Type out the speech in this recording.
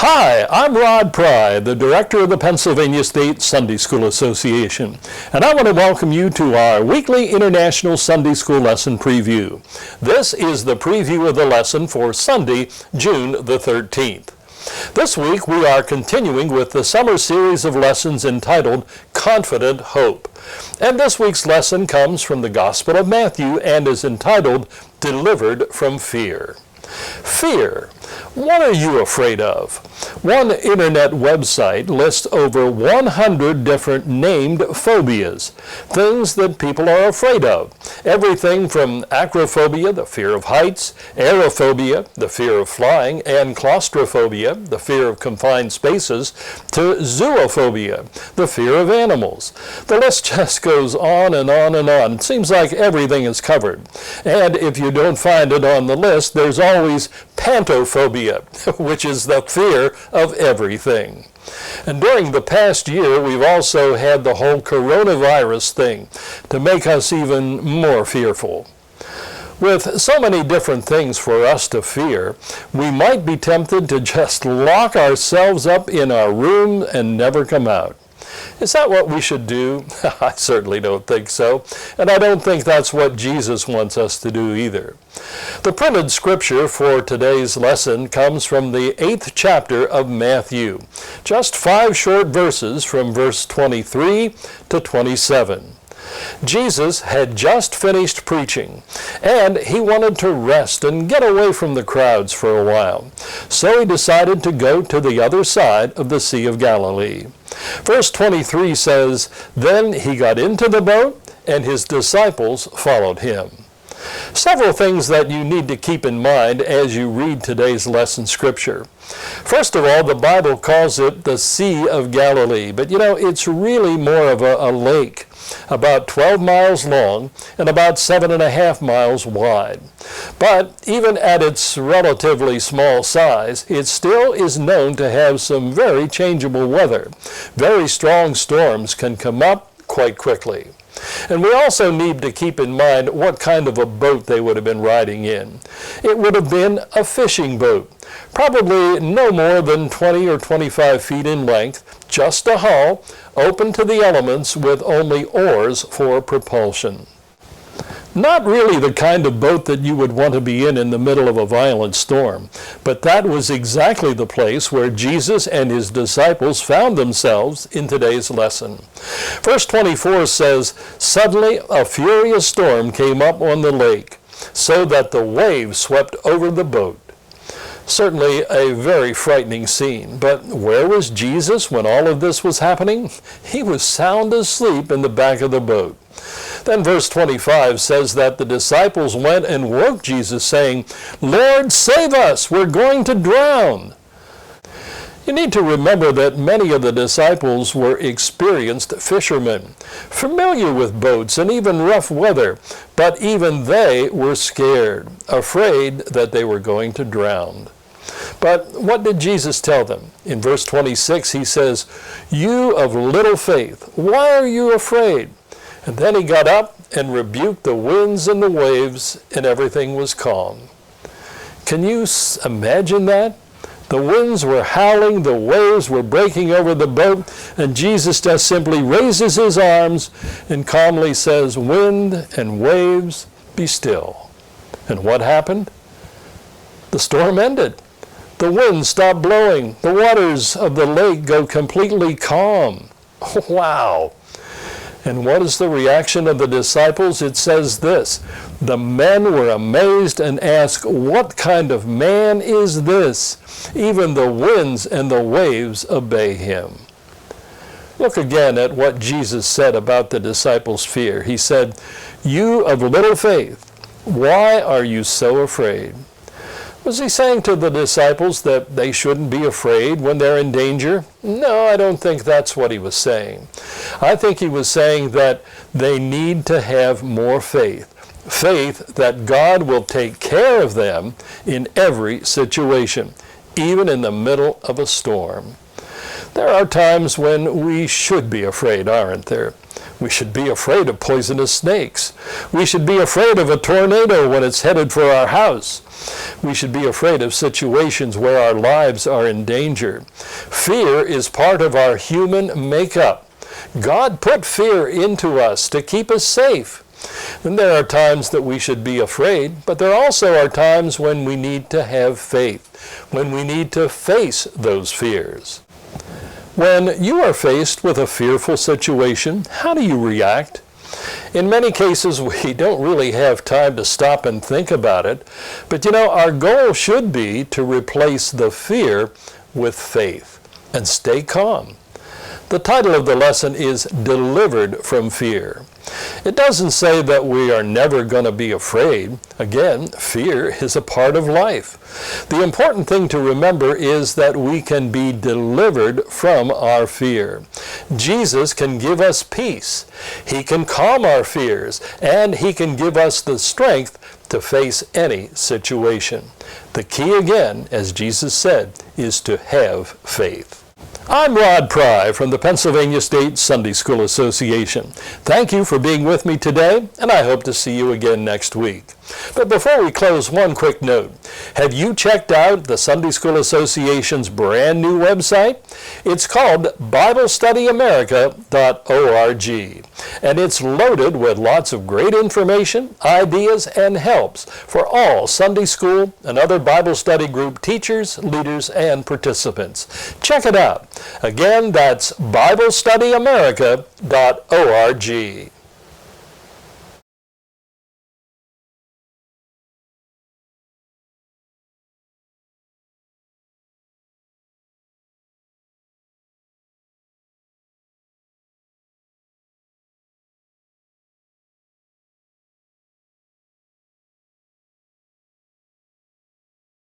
Hi, I'm Rod Pry, the director of the Pennsylvania State Sunday School Association, and I want to welcome you to our weekly International Sunday School Lesson Preview. This is the preview of the lesson for Sunday, June the 13th. This week we are continuing with the summer series of lessons entitled Confident Hope. And this week's lesson comes from the Gospel of Matthew and is entitled Delivered from Fear. Fear. What are you afraid of? One internet website lists over 100 different named phobias, things that people are afraid of. Everything from acrophobia, the fear of heights, aerophobia, the fear of flying, and claustrophobia, the fear of confined spaces, to zoophobia, the fear of animals. The list just goes on and on and on. It seems like everything is covered. And if you don't find it on the list, there's always pantophobia, which is the fear of everything. And during the past year, we've also had the whole coronavirus thing to make us even more fearful. With so many different things for us to fear, we might be tempted to just lock ourselves up in our room and never come out. Is that what we should do? I certainly don't think so, and I don't think that's what Jesus wants us to do either. The printed scripture for today's lesson comes from the 8th chapter of Matthew, just 5 short verses from verse 23 to 27. Jesus had just finished preaching, and he wanted to rest and get away from the crowds for a while. So he decided to go to the other side of the Sea of Galilee. Verse 23 says, "Then he got into the boat, and his disciples followed him." Several things that you need to keep in mind as you read today's lesson scripture. First of all, the Bible calls it the Sea of Galilee, but it's really more of a lake, about 12 miles long and about 7.5 miles wide. But even at its relatively small size, it still is known to have some very changeable weather. Very strong storms can come up quite quickly. And we also need to keep in mind what kind of a boat they would have been riding in. It would have been a fishing boat, probably no more than 20 or 25 feet in length, just a hull, open to the elements with only oars for propulsion. Not really the kind of boat that you would want to be in the middle of a violent storm, but that was exactly the place where Jesus and his disciples found themselves in today's lesson. Verse 24 says, "Suddenly a furious storm came up on the lake, so that the waves swept over the boat." Certainly a very frightening scene, but where was Jesus when all of this was happening? He was sound asleep in the back of the boat. Then verse 25 says that the disciples went and woke Jesus, saying, "Lord, save us, we're going to drown." You need to remember that many of the disciples were experienced fishermen, familiar with boats and even rough weather, but even they were scared, afraid that they were going to drown. But what did Jesus tell them? In verse 26 he says, "You of little faith, why are you afraid?" And then he got up and rebuked the winds and the waves, and everything was calm. Can you imagine that? The winds were howling, the waves were breaking over the boat, and Jesus just simply raises his arms and calmly says, "Wind and waves, be still." And what happened? The storm ended. The wind stopped blowing. The waters of the lake go completely calm. Wow! And what is the reaction of the disciples? It says this, "The men were amazed and asked, 'What kind of man is this? Even the winds and the waves obey him.'" Look again at what Jesus said about the disciples' fear. He said, "You of little faith, why are you so afraid?" Was he saying to the disciples that they shouldn't be afraid when they're in danger? No, I don't think that's what he was saying. I think he was saying that they need to have more faith. Faith that God will take care of them in every situation, even in the middle of a storm. There are times when we should be afraid, aren't there? We should be afraid of poisonous snakes. We should be afraid of a tornado when it's headed for our house. We should be afraid of situations where our lives are in danger. Fear is part of our human makeup. God put fear into us to keep us safe. And there are times that we should be afraid, but there also are times when we need to have faith, when we need to face those fears. When you are faced with a fearful situation, how do you react? In many cases, we don't really have time to stop and think about it, but our goal should be to replace the fear with faith and stay calm. The title of the lesson is Delivered from Fear. It doesn't say that we are never going to be afraid. Again, fear is a part of life. The important thing to remember is that we can be delivered from our fear. Jesus can give us peace. He can calm our fears, and He can give us the strength to face any situation. The key again, as Jesus said, is to have faith. I'm Rod Pry from the Pennsylvania State Sunday School Association. Thank you for being with me today, and I hope to see you again next week. But before we close, one quick note. Have you checked out the Sunday School Association's brand new website? It's called BibleStudyAmerica.org, and it's loaded with lots of great information, ideas, and helps for all Sunday school and other Bible study group teachers, leaders, and participants. Check it out. Again, that's BibleStudyAmerica.org.